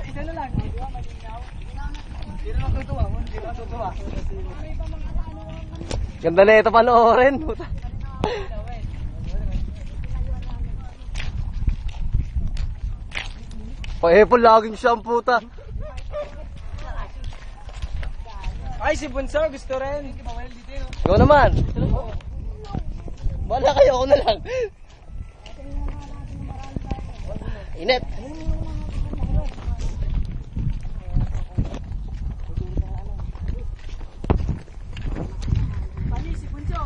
Isa na lang. Hindi na natutuwa. Hindi na natutuwa. Ganda na ito panoorin. Pa-epon laging siyang puta. Ay, si Bunso, gusto rin. Ikaw naman. Wala kayo, ako na lang. Init. Si Bunso.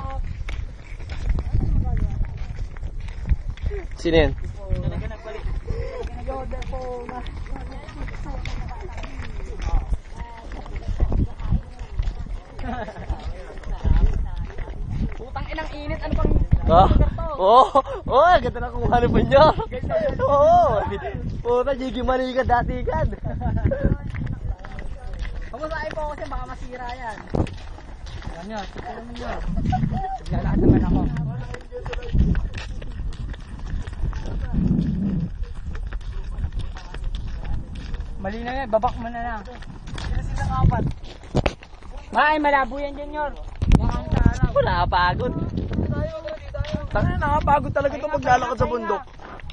Sino yan? Talaga nagbalik. Nag-order po na. Putang inang init, ano pang Ganda na kuha ni Bunyo. Puta, Jiggy Manigan dati kan. Pamasahin po ako kasi baka masira yan. Yan nyo, sige naman nyo. Naglalakad naman ako. Mali na yan, babak mo na lang. Sila kapat. Ay, malabo yan, Junior. Wala pagod. Tangina, nakapagod talaga ito paglalakad sa bundok.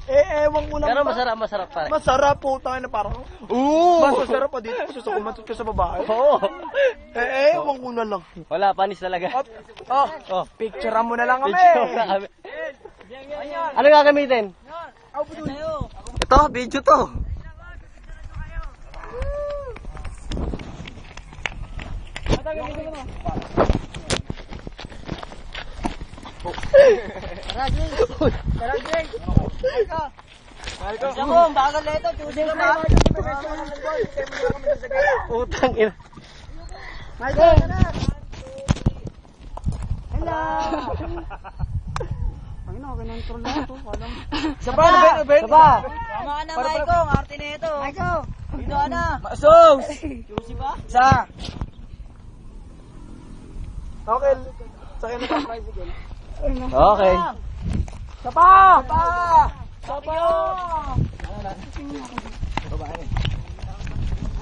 Ewan ko lang. Pero masarap pare. Masarap po tayo na parang, mas masarap pa dito kasi sa kumatot ka sa babae. Oo. Ewan ko na lang. Wala, panis talaga. Picturean mo na lang kami. Video na kami. Ano gagamitin? Ito, video to. Tara, Jay. Isa mo, bagal na ito. Tusi ka ba? Utang ina. Michael! Hello! Ang ina, kinontrol na ito. Saba! Tama ka na, Michael. Ang arte na ito. Michael! Dito ka na. Masos! Tusi ba? Sa! Okay. Sakay na sa bicycle. Okay. Sapa! Sapa!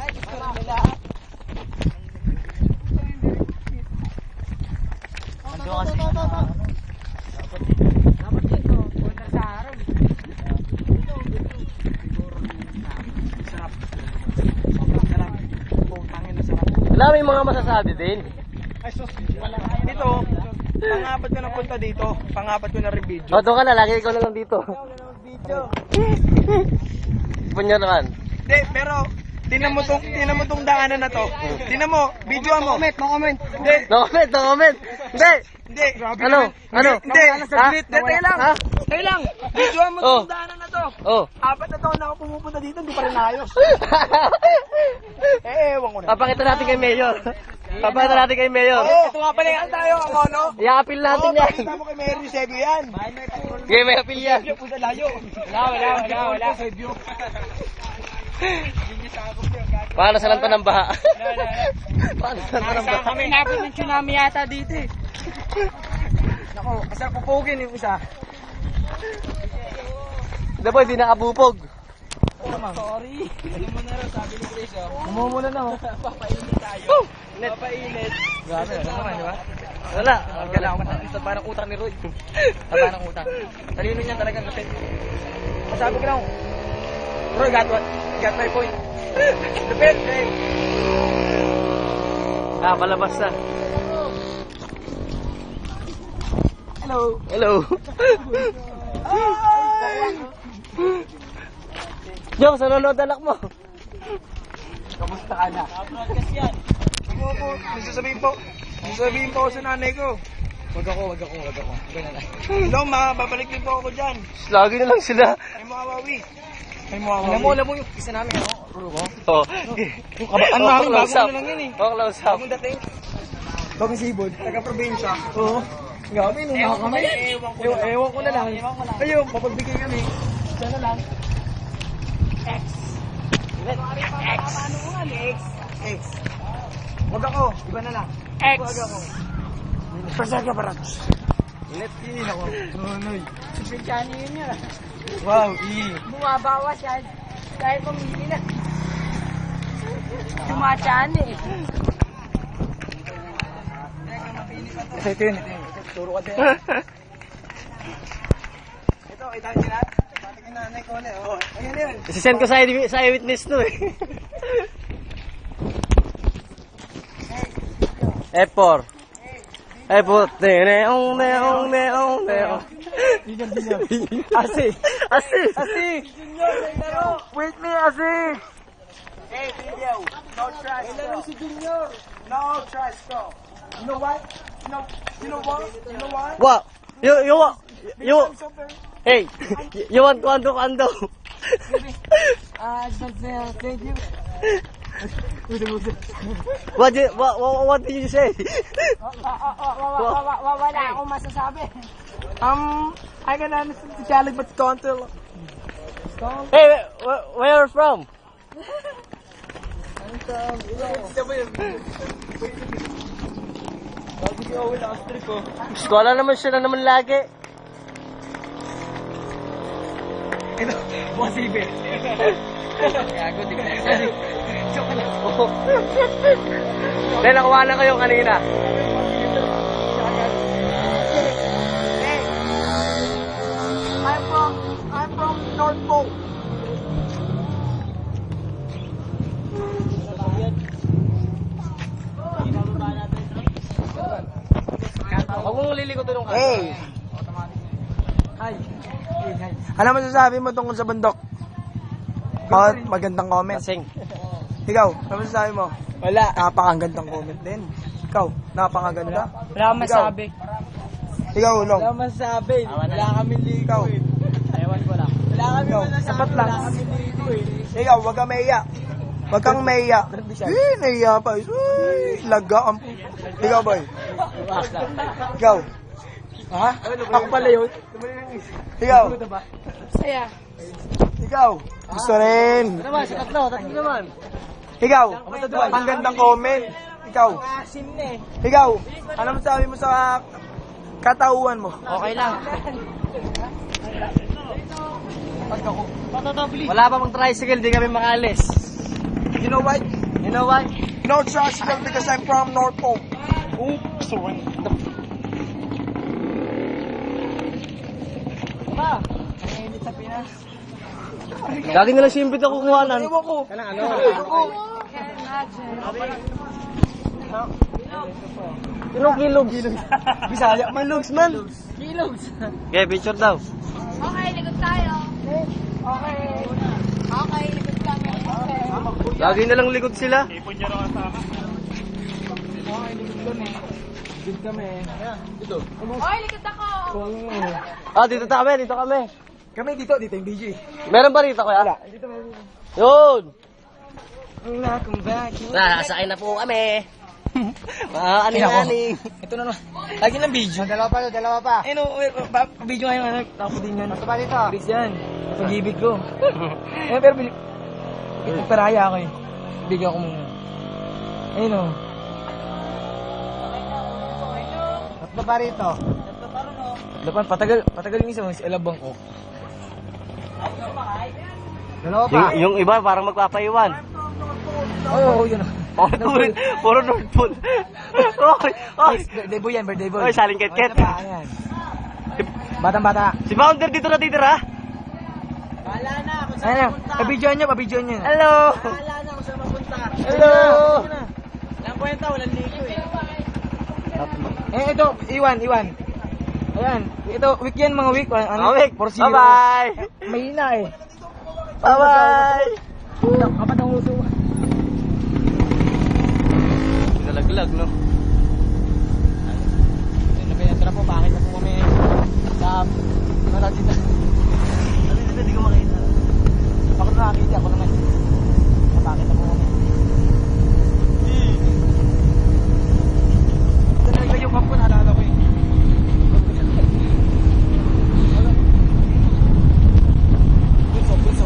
Ay, gusto rin nila. Dapat dito, punta sa araw. Wala, may mga masasabi din. Ay, sus. Dito, pangapat ko na punta dito. Pangapat ko na rin video. O, doon ka na, lagi ikaw na lang dito. Punyo naman. Hindi, pero tinan mo tong daanan na to. Tinan mo, video mo. Comment. Hindi, No comment. Hindi. hindi. Ano? Hindi, saglit. Ha? Tayo lang. Ha? Tayo lang. Video mo Oh. tong daanan na to. Oh. 4 na taon na ako pumupunta dito, hindi pa rin ayos. Ewan ko na. Papakita natin kay Mayor. Papakita natin kay Mayor. Ito nga pala yan tayo, ang ano. I-appeal natin yan. Pakita mo kay Mayor Eusebio yan. Sige, may appeal yan. Punta layo. Wala. Eusebio. Paano sa lanta ng baha? Paano sa lanta ng baha? Kami nabot ng tsunami yata dito eh. Nako, kasi pupugin yung isa. Hindi po, hindi nakabupog. Sorry. Ano mo na rin, sabi ni Chris, oh. Umumuna na oh. Papainit tayo. Papainit. Grabe, ano naman, di ba? Wala. Kailangan ko na. Taba ng utang ni Roy. Taba ng utang. Talino niya talagang kapit. Masabi ko lang, Roy, got my point. Kapit, eh. Palabas na. Hello. Jong, sa nanonood anak mo. Kamusta ka na? Broadcast yan. Sasabihin po ako sa nanay ko. Wag ako. Ganun na. Hello, babalik din po ako dyan. Lagi na lang sila. Ay mo awawi. Alam mo yung isa namin, ano? Rugo? Oh. Yung kabaan namin, bago Close up. na lang yun eh. Oh, close up. Bagong dating. Bagong sibod. Taga-probinsya. Oo. Grabe, nung Ewan ko na lang. Ayun, mapagbigay kami. Sana lang. X. Wag ako, iba na lang. X. Wag ako. Pasag ka, Barats. Init. Ako. Tunoy. Sipinsyani yun yun. Wow, Bumabawas yan. Dahil pumili na. Tumatsyan eh. Kasi ito yun. Turo ka din. Ito, itahan nyo lahat. Pati ka nanay ko ulit. Ayan yun. Isisend ko sa eyewitness to eh. F4. F4. Neong. Asi. Wait me, Asi! Hey, video. No trash talk. Si Junior. No trash talk. You know what? You know what? What? You Hey, you want kwando? Thank you. What did you say? Wala akong masasabi. I can understand the Tagalog but can't tell. Hey, where are you from? Skola naman siya na naman lagi. Ito, posible. Gago, di ka nasabi. Joke lang. Dahil nakuha na kayo kanina. I'm from North Pole. Huwag mong liliko tulong ka. Hey! Hi. Ano masasabi mo tungkol sa bundok? Oh, magandang comment. Lasing. Ikaw, ano masasabi mo? Wala. Napakagandang comment din. Ikaw, napakaganda. Wala akong masabi. Ikaw, Long. Wala akong masabi. Wala kami Ikaw. Ewan ko lang. Wala kami Ikaw, masasabi. sapat lang. Wala kami ligo eh. Ikaw, wag kang maiya. Wag kang maiya. Naiya pa. Laga ang... Ikaw, boy. Ikaw. Ha? Ako pala yun. Ikaw. Saya. Ikaw. Gusto rin. Naman, sa tatlo naman. Ikaw. Ang gandang comment. Ikaw. Asim na eh. Ikaw. Ano masabi mo sa katauhan mo? Okay lang. Wala pa pang tricycle, di kami makalis. You know what? You know what? No tricycle because I'm from North Pole. Oops, sorry. Mainit sa Pinas. Lagi nila simpit ako kuhanan. Ewan ko. Anong kilogs? Bisaya man, Lugs man. Kilos. Okay, picture daw. Okay, likod tayo. Okay. Okay, likod kami. Okay. Lagi nilang likod sila. Okay, likod kami. Okay, likod ako. Ah, dito kami. Kami dito yung DJ. Meron ba rito kuya? Dito may... Yun! Welcome back. Nasakay na po kami. Ani. Ito na. Lagi ng video. Dalawa pa. Eh no, video ngayon anak. Tapos din yan. Ito pa dito. Chris yan. Pag-ibig ko. Pero ito paraya ako eh. Bigyan ko muna. Ayun o. Tatlo pa rito. Dapat patagal yung isa mo si Elabang ko. Dalawa pa. Yung iba parang magpapaiwan. Oo, yun. Puro North Pole. Oy! Birthday boy yan, birthday boy. Oy, saling ket-ket. Ayan. Batang-bata. Si Founder dito natitira. Bahala na ako sa Ayan, pabidyoan nyo. Hello! Bahala na ako sa mapunta. Hello! Walang kwenta, walang ligo eh. Ito, Iwan. Ayan, ito, week yan, mga week. Ano? Awik! 4-0. Bye-bye! Mahina eh. Bye-bye! Kapat ang uso. Nalaglag, no? Tara po, bakit na po kami sa Maradita. Hindi ko makita. Bakit nakakita ako naman? Bakit na po kami? Ito na yung hapon, naalala ko eh. Piso.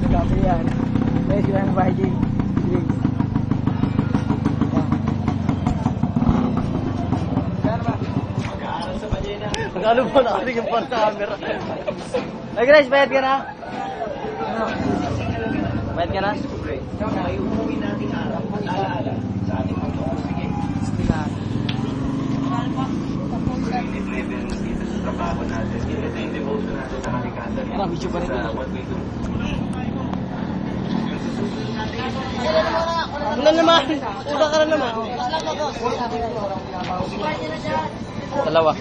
Nagabi yan. Kaya sila ng bahay Jay. Magkano po nakalig yung phone sa camera? Ay, Grace, bayad ka na? Bayad ka na? Ay, umuwi natin alaala sa ating mga sige. Sige na. Marami siya pa rin. Ano naman? Uda ka na naman. Dalawa.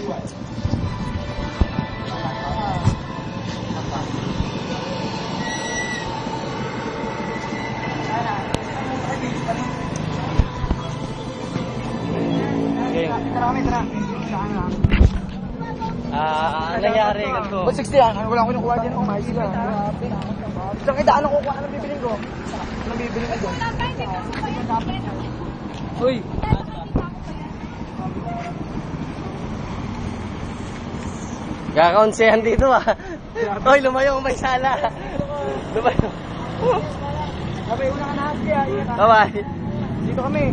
Okay. Ano nangyari? Ganito. Ba't 60 yan? Wala akong kinukuha dyan. Oh, may sila. Saan kita? Anong kukuha? Anong bibiling ko? Anong bibiling ko dyan? Uy! Kakaunsehan dito ah. Hoy, lumayo ang may sala. Lumayo. Sabi, una ka na kaya. Bye-bye. Dito kami.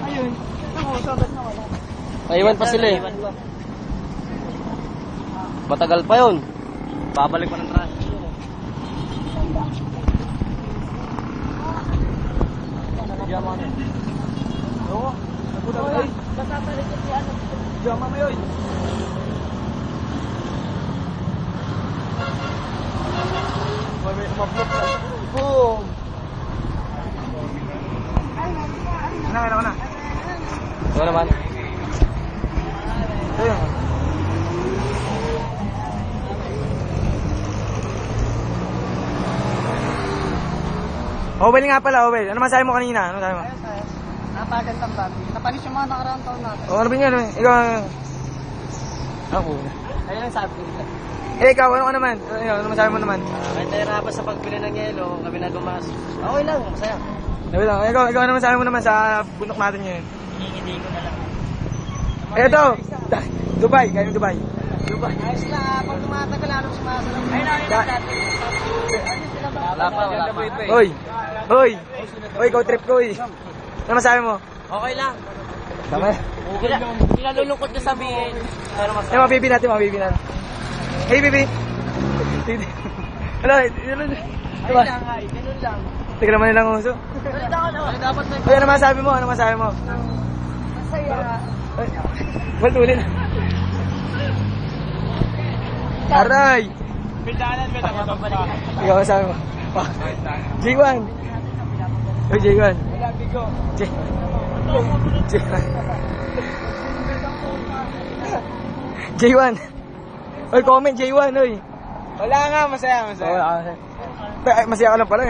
Ayun. Ako, sabat na wala. Naiwan pa sila eh. Matagal pa yun. Babalik pa ng trans. Oo. Nagulat ko. Jama mo yun. May umablok na. Boom! Kailangan ako na. Ito naman. Ayun. Obel nga pala, Obel. Ano masabi mo kanina? Ano masabi mo? Napagandang dati. Napanis yung mga nakaraang taon natin. O, ano ba yan? Ikaw, ako. Ayun ang sabi ko. Eh, ikaw, ano ka naman? Ano masabi mo naman? Kahit nahirapan sa pagbili ng yelo, kami na dumas. Okay lang, masaya. Sabi lang, ikaw, ano masabi mo naman sa bundok natin ngayon? Hindi ko na lang. Eto! Dubai, galing Dubai. Dubai. Ayos na, pag tumatagal, ano sumasalang. Ayun na, ayun Da- Wala pa, wala pa. Hoy! Hoy! Hoy, ikaw trip ko, hoy. Ano masabi mo? Okay lang. Tama. Kinalulungkot na sabihin. Pero mas... Eh, mabibi natin, mabibi natin. Hey, bibi! Ano, diba? Ganun lang. Tignan naman nilang uso. Dapat na... Hoy, ano masabi mo? Ano masabi mo? Masaya. Wal, tuloy na. Aray! Ikaw kasama mo. J1. Oy, J1. J1. Oy, comment J1, oy. Wala nga, masaya. Masaya ka lang pala.